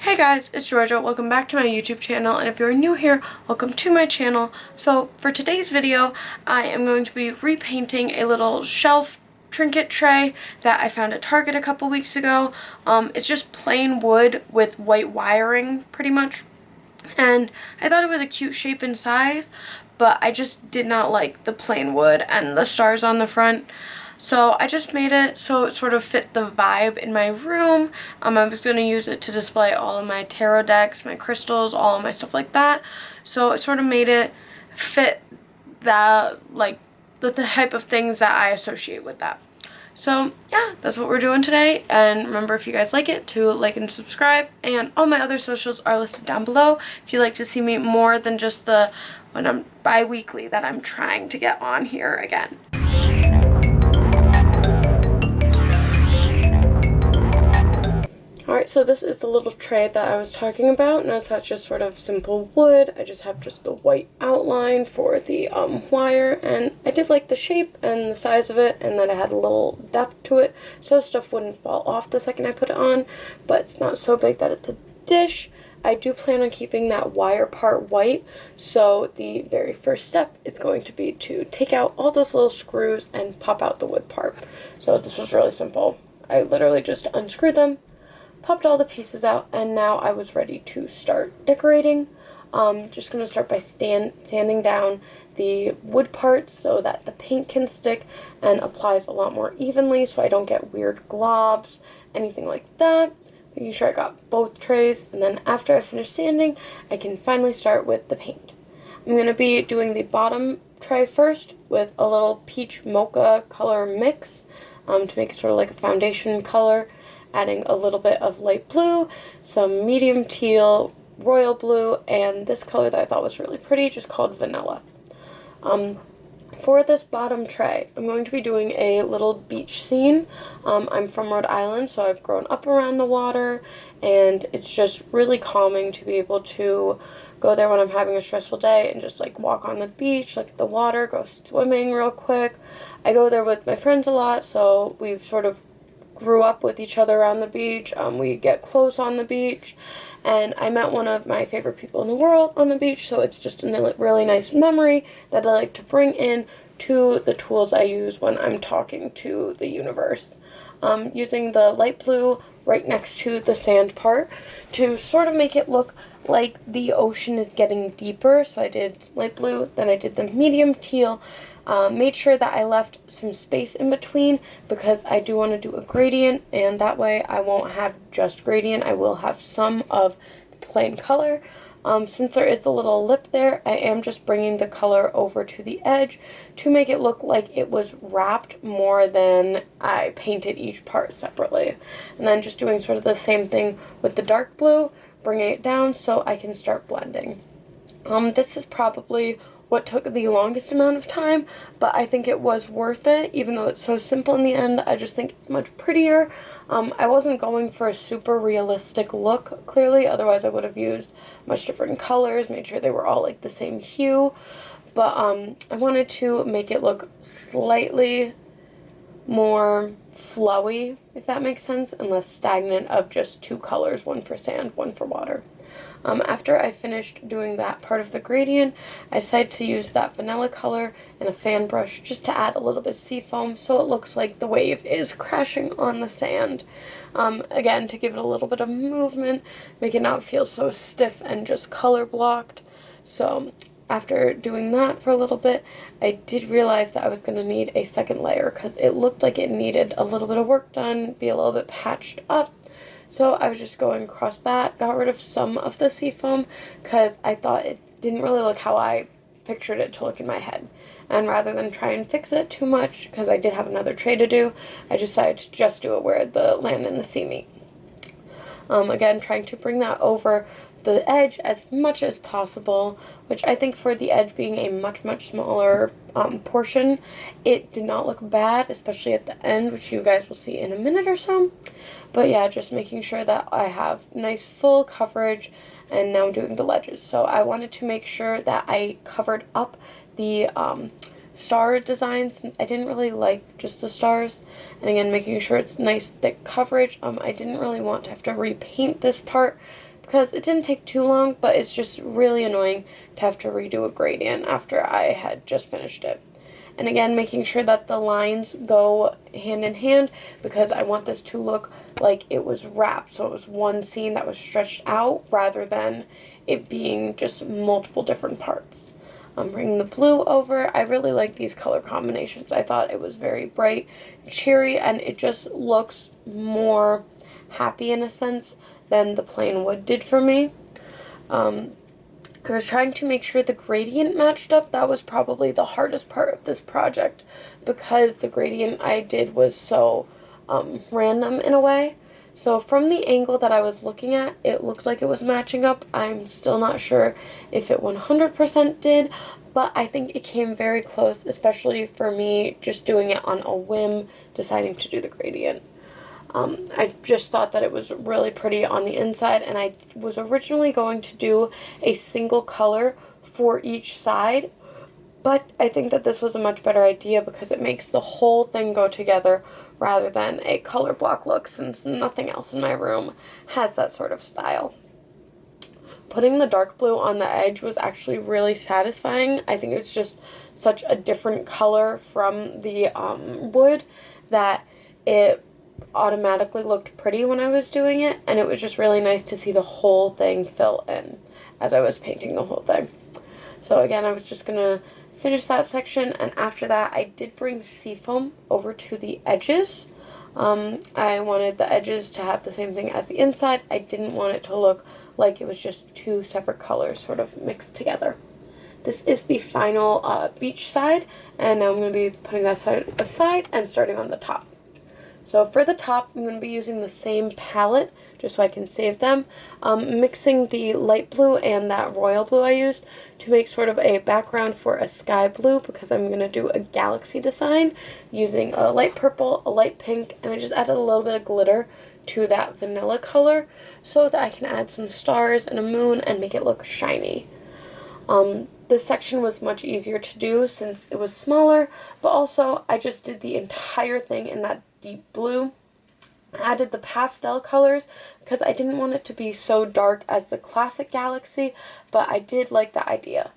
Hey guys, it's Georgia. Welcome back to my YouTube channel, and if you're new here, welcome to my channel. So for today's video, I am going to be repainting a little shelf trinket tray that I found at Target a couple weeks ago. It's just plain wood with white wiring, pretty much. And I thought it was a cute shape and size, but I just did not like the plain wood and the stars on the front. So I just made it so it sort of fit the vibe in my room. I was going to use it to display all of my tarot decks, my crystals, all of my stuff like that. So it sort of made it fit that, like, the type of things that I associate with that. So yeah, that's what we're doing today, and remember, if you guys like it, to like and subscribe, and all my other socials are listed down below if you'd like to see me more than just the when I'm bi-weekly that I'm trying to get on here again. Alright, so this is the little tray that I was talking about. Notice that's just sort of simple wood. I just have just the white outline for the wire, and I did like the shape and the size of it, and that it had a little depth to it, so stuff wouldn't fall off the second I put it on, but it's not so big that it's a dish. I do plan on keeping that wire part white, so the very first step is going to be to take out all those little screws and pop out the wood part. So this was really simple. I literally just unscrewed them, popped all the pieces out, and now I was ready to start decorating. Just going to start by sanding down the wood parts so that the paint can stick and applies a lot more evenly so I don't get weird globs, anything like that. Making sure I got both trays, and then after I finish sanding, I can finally start with the paint. I'm going to be doing the bottom tray first with a little peach mocha color mix to make it sort of like a foundation color, adding a little bit of light blue, some medium teal, royal blue, and this color that I thought was really pretty, just called vanilla. For this bottom tray, I'm going to be doing a little beach scene. I'm from Rhode Island, so I've grown up around the water, and it's just really calming to be able to go there when I'm having a stressful day and just like walk on the beach, look at the water, go swimming real quick. I go there with my friends a lot, so we've sort of grew up with each other around the beach. We get close on the beach, and I met one of my favorite people in the world on the beach, so it's just a really nice memory that I like to bring in to the tools I use when I'm talking to the universe. Using the light blue right next to the sand part to sort of make it look like the ocean is getting deeper. So I did light blue, then I did the medium teal. Made sure that I left some space in between because I do want to do a gradient, and that way I won't have just gradient, I will have some of the plain color. Since there is a little lip there, I am just bringing the color over to the edge to make it look like it was wrapped more than I painted each part separately. And then just doing sort of the same thing with the dark blue, bringing it down so I can start blending. This is probably what took the longest amount of time, but I think it was worth it, even though it's so simple in the end. I just think it's much prettier. I wasn't going for a super realistic look, clearly, otherwise I would have used much different colors, made sure they were all like the same hue, but I wanted to make it look slightly more flowy, if that makes sense, and less stagnant of just two colors, one for sand, one for water. After I finished doing that part of the gradient, I decided to use that vanilla color and a fan brush just to add a little bit of sea foam so it looks like the wave is crashing on the sand. Again, to give it a little bit of movement, make it not feel so stiff and just color blocked. So after doing that for a little bit, I did realize that I was going to need a second layer because it looked like it needed a little bit of work done, be a little bit patched up. So I was just going across that, got rid of some of the seafoam because I thought it didn't really look how I pictured it to look in my head. And rather than try and fix it too much, because I did have another tray to do, I decided to just do it where the land and the sea meet. Again, trying to bring that over the edge as much as possible, which I think for the edge being a much smaller portion, it did not look bad, especially at the end, which you guys will see in a minute or so. But yeah, just making sure that I have nice full coverage, and now I'm doing the ledges. So I wanted to make sure that I covered up the star designs. I didn't really like just the stars, and again, making sure it's nice thick coverage. I didn't really want to have to repaint this part because it didn't take too long, but it's just really annoying to have to redo a gradient after I had just finished it. And again, making sure that the lines go hand in hand, because I want this to look like it was wrapped. So it was one scene that was stretched out rather than it being just multiple different parts. I'm bringing the blue over. I really like these color combinations. I thought it was very bright, cheery, and it just looks more happy in a sense than the plain wood did for me. I was trying to make sure the gradient matched up. That was probably the hardest part of this project, because the gradient I did was so random in a way. So from the angle that I was looking at, it looked like it was matching up. I'm still not sure if it 100% did, but I think it came very close, especially for me just doing it on a whim, deciding to do the gradient. I just thought that it was really pretty on the inside, and I was originally going to do a single color for each side, but I think that this was a much better idea because it makes the whole thing go together rather than a color block look, since nothing else in my room has that sort of style. Putting the dark blue on the edge was actually really satisfying. I think it's just such a different color from the wood that it automatically looked pretty when I was doing it, and it was just really nice to see the whole thing fill in as I was painting the whole thing. So again, I was just gonna finish that section, and after that I did bring seafoam over to the edges. I wanted the edges to have the same thing as the inside. I didn't want it to look like it was just two separate colors sort of mixed together. This is the final beach side, and now I'm going to be putting that side aside and starting on the top. So for the top, I'm going to be using the same palette just so I can save them, mixing the light blue and that royal blue I used to make sort of a background for a sky blue, because I'm going to do a galaxy design using a light purple, a light pink, and I just added a little bit of glitter to that vanilla color so that I can add some stars and a moon and make it look shiny. This section was much easier to do since it was smaller, but also I just did the entire thing in that deep blue. I added the pastel colors because I didn't want it to be so dark as the classic galaxy, but I did like the idea.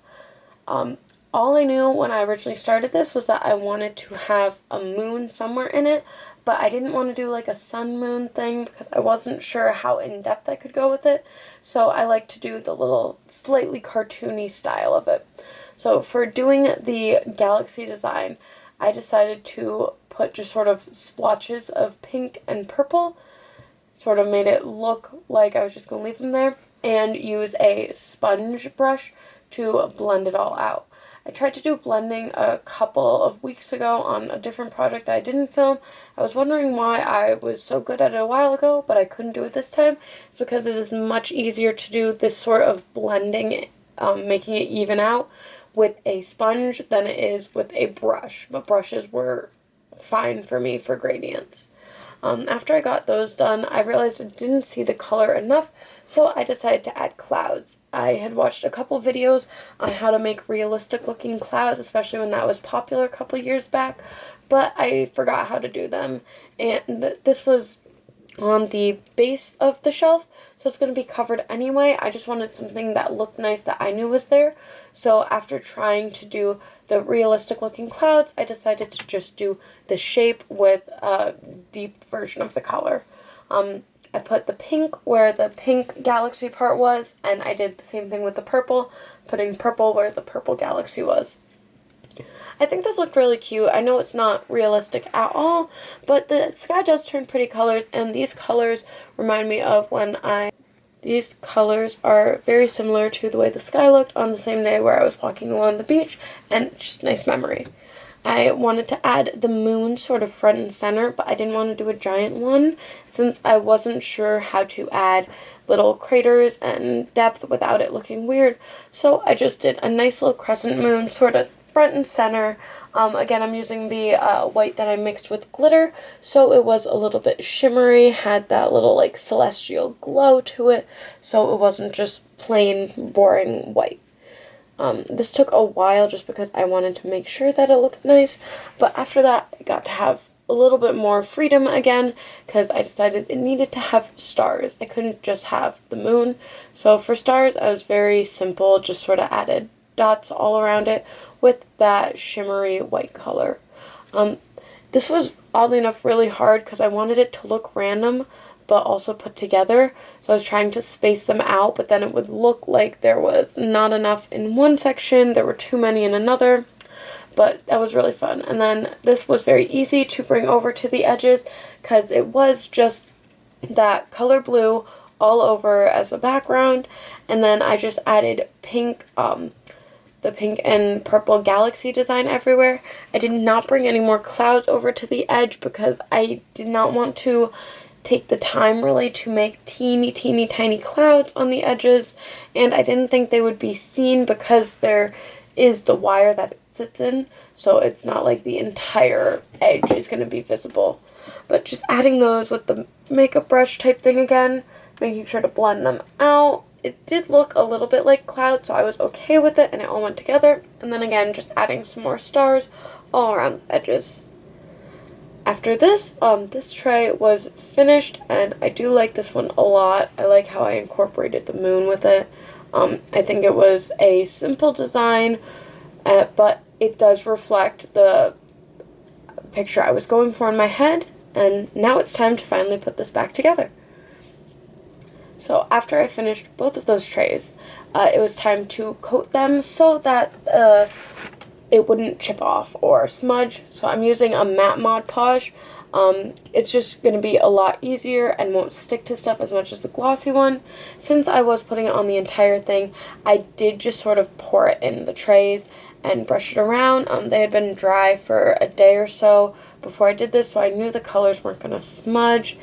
All I knew when I originally started this was that I wanted to have a moon somewhere in it, but I didn't want to do like a sun moon thing because I wasn't sure how in-depth I could go with it, so I like to do the little slightly cartoony style of it. So for doing the galaxy design, I decided to put just sort of splotches of pink and purple, sort of made it look like I was just going to leave them there, and use a sponge brush to blend it all out. I tried to do blending a couple of weeks ago on a different project that I didn't film. I was wondering why I was so good at it a while ago, but I couldn't do it this time. It's because it is much easier to do this sort of blending, making it even out with a sponge than it is with a brush, but brushes were fine for me for gradients. After I got those done, I realized I didn't see the color enough, so I decided to add clouds. I had watched a couple videos on how to make realistic looking clouds, especially when that was popular a couple years back, but I forgot how to do them, and this was on the base of the shelf, so it's going to be covered anyway. I just wanted something that looked nice that I knew was there, so after trying to do the realistic looking clouds, I decided to just do the shape with a deep version of the color. I put the pink where the pink galaxy part was, and I did the same thing with the purple, putting purple where the purple galaxy was. I think this looked really cute. I know it's not realistic at all, but the sky does turn pretty colors, and these colors remind me of these colors are very similar to the way the sky looked on the same day where I was walking along the beach, and it's just a nice memory. I wanted to add the moon sort of front and center, but I didn't want to do a giant one since I wasn't sure how to add little craters and depth without it looking weird. So I just did a nice little crescent moon sort of front and center. Again, I'm using the white that I mixed with glitter, so it was a little bit shimmery, had that little like celestial glow to it, so it wasn't just plain boring white. This took a while just because I wanted to make sure that it looked nice, but after that I got to have a little bit more freedom again because I decided it needed to have stars. I couldn't just have the moon. So for stars, I was very simple, just sort of added dots all around it with that shimmery white color. This was, oddly enough, really hard because I wanted it to look random but also put together. So I was trying to space them out, but then it would look like there was not enough in one section, there were too many in another. But that was really fun. And then this was very easy to bring over to the edges because it was just that color blue all over as a background. And then I just added pink, the pink and purple galaxy design everywhere. I did not bring any more clouds over to the edge because I did not want to take the time really to make teeny tiny clouds on the edges, and I didn't think they would be seen because there is the wire that it sits in, so it's not like the entire edge is going to be visible. But just adding those with the makeup brush type thing again, making sure to blend them out. It did look a little bit like clouds, so I was okay with it, and it all went together. And then again, just adding some more stars all around the edges. After this, this tray was finished, and I do like this one a lot. I like how I incorporated the moon with it. I think it was a simple design, but it does reflect the picture I was going for in my head, and now it's time to finally put this back together. So after I finished both of those trays, it was time to coat them so that it wouldn't chip off or smudge. So I'm using a matte Mod Podge. It's just going to be a lot easier and won't stick to stuff as much as the glossy one. Since I was putting it on the entire thing, I did just sort of pour it in the trays and brush it around. They had been dry for a day or so before I did this, so I knew the colors weren't going to smudge.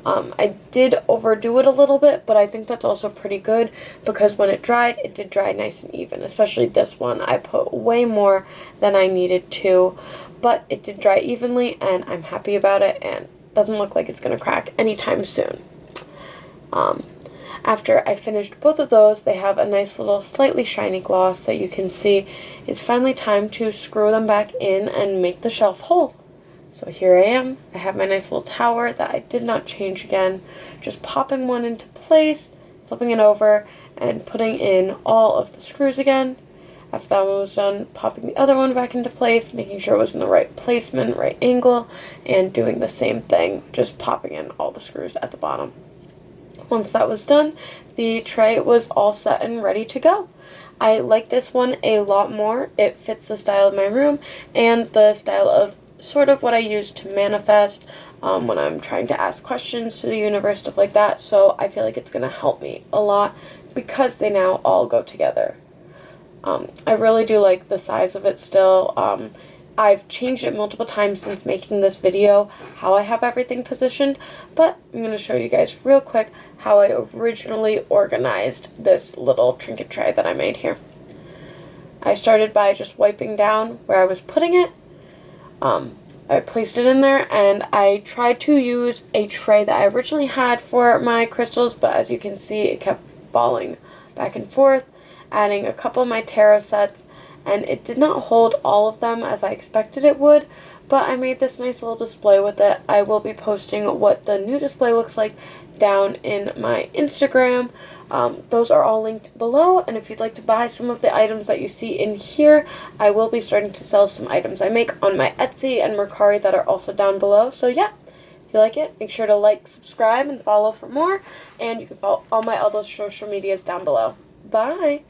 I did overdo it a little bit, but I think that's also pretty good because when it dried, it did dry nice and even, especially this one. I put way more than I needed to, but it did dry evenly, and I'm happy about it, and doesn't look like it's going to crack anytime soon. After I finished both of those, they have a nice little slightly shiny gloss that you can see. It's finally time to screw them back in and make the shelf whole. So here I am. I have my nice little tower that I did not change again. Just popping one into place, flipping it over, and putting in all of the screws again. After that one was done, popping the other one back into place, making sure it was in the right placement, right angle, and doing the same thing, just popping in all the screws at the bottom. Once that was done, the tray was all set and ready to go. I like this one a lot more. It fits the style of my room and the style of sort of what I use to manifest when I'm trying to ask questions to the universe, stuff like that. So I feel like it's going to help me a lot because they now all go together. I really do like the size of it still. I've changed it multiple times since making this video, how I have everything positioned, but I'm going to show you guys real quick how I originally organized this little trinket tray that I made here. I started by just wiping down where I was putting it. I placed it in there, and I tried to use a tray that I originally had for my crystals, but as you can see, it kept falling back and forth, adding a couple of my tarot sets, and it did not hold all of them as I expected it would, but I made this nice little display with it. I will be posting what the new display looks like down in my Instagram. Those are all linked below, and if you'd like to buy some of the items that you see in here, I will be starting to sell some items I make on my Etsy and Mercari that are also down below. So yeah, if you like it, make sure to like, subscribe, and follow for more, and you can follow all my other social medias down below. Bye!